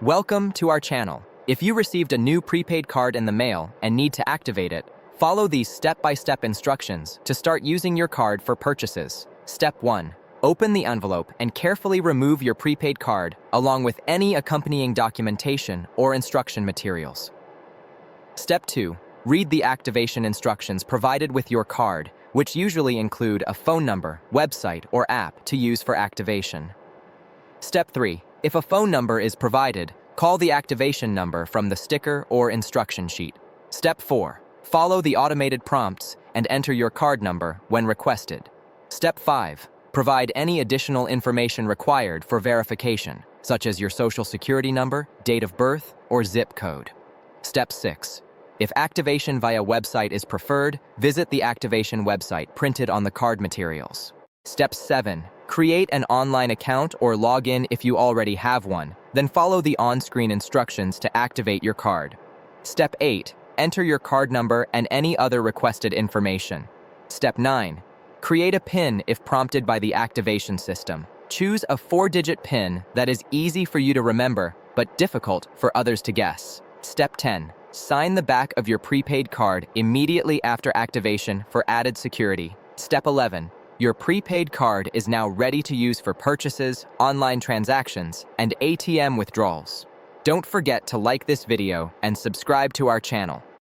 Welcome to our channel. If you received a new prepaid card in the mail and need to activate it, follow these step-by-step instructions to start using your card for purchases. Step 1. Open the envelope and carefully remove your prepaid card along with any accompanying documentation or instruction materials. Step 2. Read the activation instructions provided with your card, which usually include a phone number, website, or app to use for activation. Step 3. If a phone number is provided, call the activation number from the sticker or instruction sheet. Step 4. Follow the automated prompts and enter your card number when requested. Step 5. Provide any additional information required for verification, such as your social security number, date of birth, or zip code. Step 6. If activation via website is preferred, visit the activation website printed on the card materials. Step 7. Create an online account or log in if you already have one, then follow the on-screen instructions to activate your card. Step 8. Enter your card number and any other requested information. Step 9. Create a PIN if prompted by the activation system. Choose a 4-digit PIN that is easy for you to remember, but difficult for others to guess. Step 10. Sign the back of your prepaid card immediately after activation for added security. Step 11. Your prepaid card is now ready to use for purchases, online transactions, and ATM withdrawals. Don't forget to like this video and subscribe to our channel.